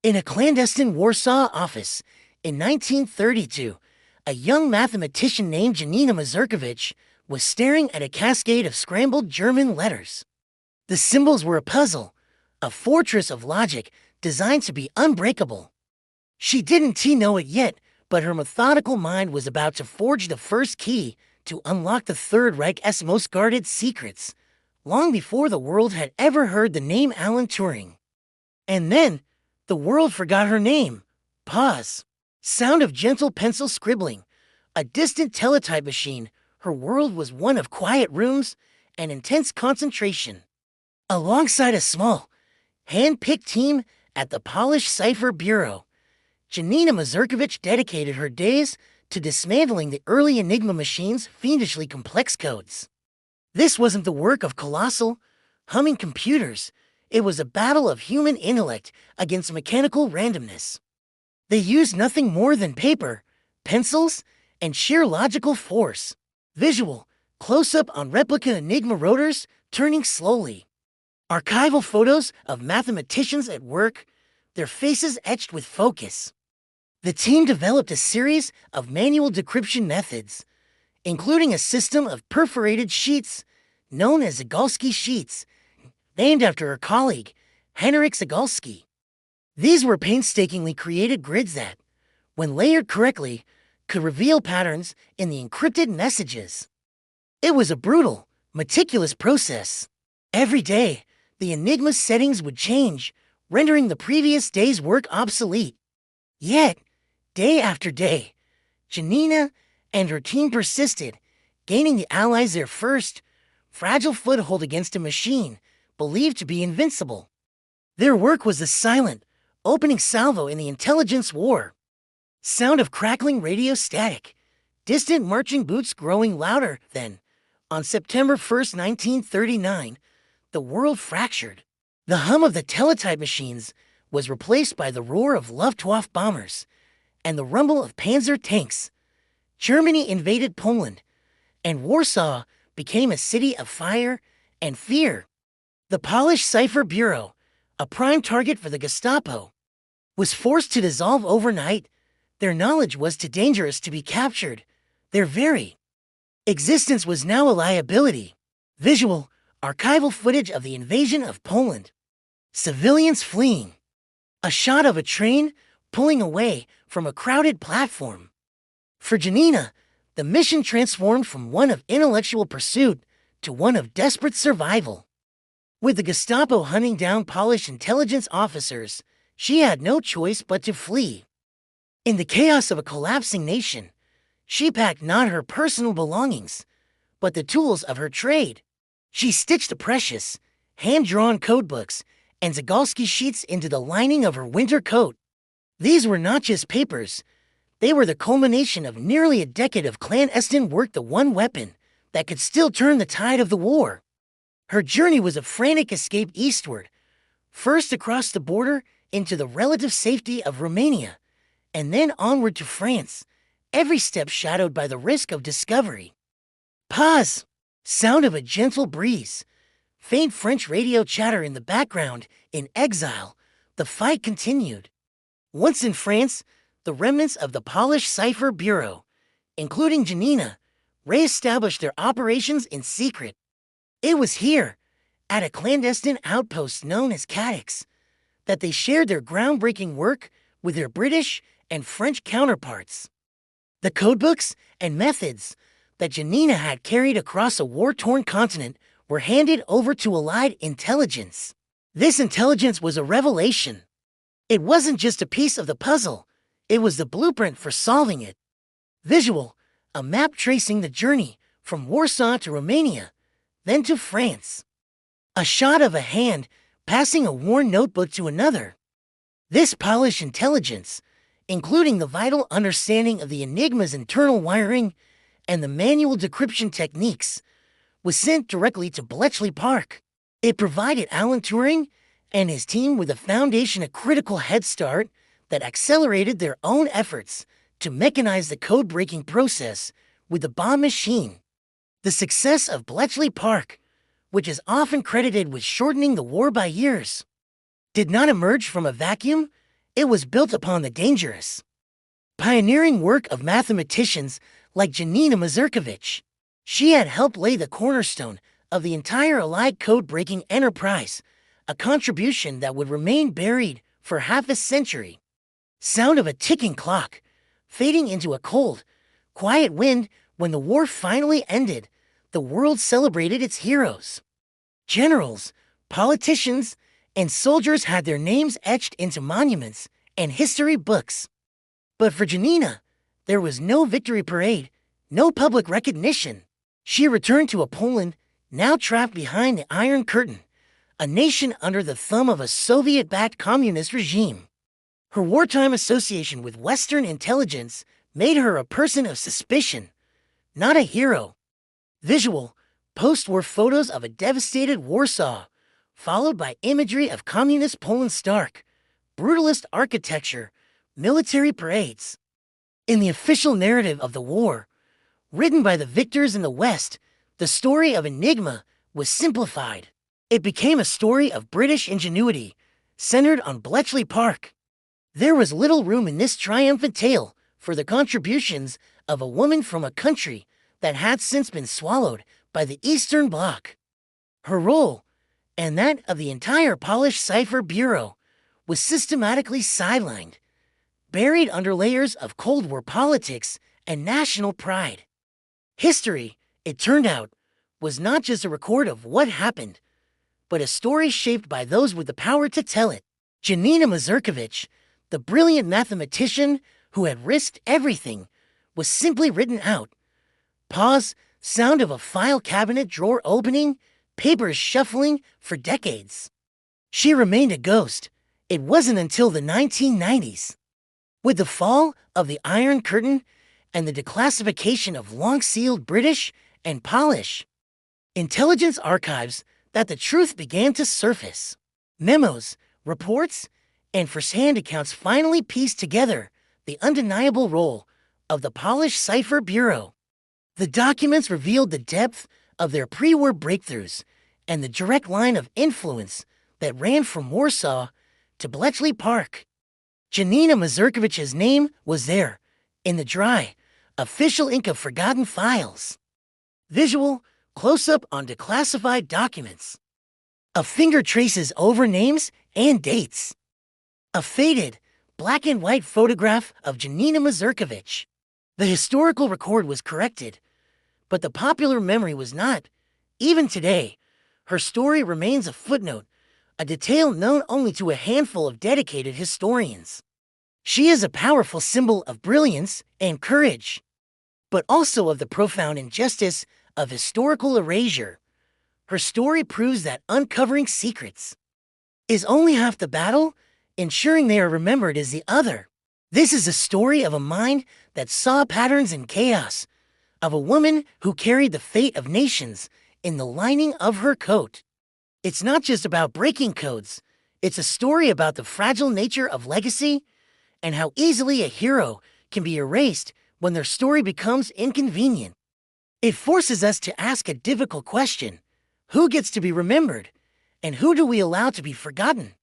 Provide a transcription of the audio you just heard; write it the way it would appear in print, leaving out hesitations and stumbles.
In a clandestine Warsaw office in 1932, a young mathematician named Janina Mazurkiewicz was staring at a cascade of scrambled German letters. The symbols were a puzzle, a fortress of logic designed to be unbreakable. She didn't know it yet, but her methodical mind was about to forge the first key to unlock the Third Reich's most guarded secrets, long before the world had ever heard the name Alan Turing. And then, the world forgot her name. Pause. Sound of gentle pencil scribbling. A distant teletype machine. Her world was one of quiet rooms and intense concentration. Alongside a small, hand-picked team at the Polish Cipher Bureau, Janina Mazurkiewicz dedicated her days to dismantling the early Enigma machine's fiendishly complex codes. This wasn't the work of colossal, humming computers. It was a battle of human intellect against mechanical randomness. They used nothing more than paper, pencils, and sheer logical force. Visual, close-up on replica Enigma rotors turning slowly. Archival photos of mathematicians at work, their faces etched with focus. The team developed a series of manual decryption methods, including a system of perforated sheets known as Zagolski sheets, named after her colleague, Henryk Zagolski. These were painstakingly created grids that, when layered correctly, could reveal patterns in the encrypted messages. It was a brutal, meticulous process. Every day, the Enigma's settings would change, rendering the previous day's work obsolete. Yet, day after day, Janina and her team persisted, gaining the Allies their first, fragile foothold against a machine believed to be invincible. Their work was a silent, opening salvo in the intelligence war. Sound of crackling radio static, distant marching boots growing louder. Then, on September 1st, 1939, the world fractured. The hum of the teletype machines was replaced by the roar of Luftwaffe bombers and the rumble of Panzer tanks. Germany invaded Poland, and Warsaw became a city of fire and fear. The Polish Cipher Bureau, a prime target for the Gestapo, was forced to dissolve overnight. Their knowledge was too dangerous to be captured. Their very existence was now a liability. Visual, archival footage of the invasion of Poland. Civilians fleeing. A shot of a train pulling away from a crowded platform. For Janina, the mission transformed from one of intellectual pursuit to one of desperate survival. With the Gestapo hunting down Polish intelligence officers, she had no choice but to flee. In the chaos of a collapsing nation, she packed not her personal belongings, but the tools of her trade. She stitched the precious, hand-drawn codebooks and Zagolski sheets into the lining of her winter coat. These were not just papers. They were the culmination of nearly a decade of clandestine work, the one weapon that could still turn the tide of the war. Her journey was a frantic escape eastward, first across the border into the relative safety of Romania, and then onward to France, every step shadowed by the risk of discovery. Pause! Sound of a gentle breeze. Faint French radio chatter in the background. In exile, the fight continued. Once in France, the remnants of the Polish Cipher Bureau, including Janina, re-established their operations in secret. It was here, at a clandestine outpost known as Cadix, that they shared their groundbreaking work with their British and French counterparts. The codebooks and methods that Janina had carried across a war-torn continent were handed over to Allied intelligence. This intelligence was a revelation. It wasn't just a piece of the puzzle, it was the blueprint for solving it. Visual, a map tracing the journey from Warsaw to Romania, then to France. A shot of a hand passing a worn notebook to another. This Polish intelligence, including the vital understanding of the Enigma's internal wiring and the manual decryption techniques, was sent directly to Bletchley Park. It provided Alan Turing and his team with a foundation, a critical head start that accelerated their own efforts to mechanize the code-breaking process with the bomb machine. The success of Bletchley Park, which is often credited with shortening the war by years, did not emerge from a vacuum. It was built upon the dangerous, pioneering work of mathematicians like Janina Mazurkiewicz. She had helped lay the cornerstone of the entire Allied code-breaking enterprise, a contribution that would remain buried for half a century. Sound of a ticking clock, fading into a cold, quiet wind. When the war finally ended, the world celebrated its heroes. Generals, politicians, and soldiers had their names etched into monuments and history books. But for Janina, there was no victory parade, no public recognition. She returned to a Poland now trapped behind the Iron Curtain, a nation under the thumb of a Soviet-backed communist regime. Her wartime association with Western intelligence made her a person of suspicion, not a hero. Visual, post-war photos of a devastated Warsaw, followed by imagery of communist Poland's stark, brutalist architecture, military parades. In the official narrative of the war, written by the victors in the West, the story of Enigma was simplified. It became a story of British ingenuity, centered on Bletchley Park. There was little room in this triumphant tale for the contributions of a woman from a country that had since been swallowed by the Eastern Bloc. Her role, and that of the entire Polish Cipher Bureau, was systematically sidelined, buried under layers of Cold War politics and national pride. History, it turned out, was not just a record of what happened, but a story shaped by those with the power to tell it. Janina Mazurkiewicz, the brilliant mathematician who had risked everything, was simply written out. Pause, sound of a file cabinet drawer opening, papers shuffling for decades. She remained a ghost. It wasn't until the 1990s, with the fall of the Iron Curtain and the declassification of long-sealed British and Polish intelligence archives, that the truth began to surface. Memos, reports, and first-hand accounts finally pieced together the undeniable role of the Polish Cipher Bureau. The documents revealed the depth of their pre-war breakthroughs and the direct line of influence that ran from Warsaw to Bletchley Park. Janina Mazurkiewicz's name was there, in the dry, official ink of forgotten files. Visual, close-up on declassified documents. A finger traces over names and dates. A faded, black-and-white photograph of Janina Mazurkiewicz. The historical record was corrected, but the popular memory was not. Even today, her story remains a footnote, a detail known only to a handful of dedicated historians. She is a powerful symbol of brilliance and courage, but also of the profound injustice of historical erasure. Her story proves that uncovering secrets is only half the battle, ensuring they are remembered is the other. This is a story of a mind that saw patterns in chaos, of a woman who carried the fate of nations in the lining of her coat. It's not just about breaking codes, it's a story about the fragile nature of legacy and how easily a hero can be erased when their story becomes inconvenient. It forces us to ask a difficult question: who gets to be remembered, and who do we allow to be forgotten?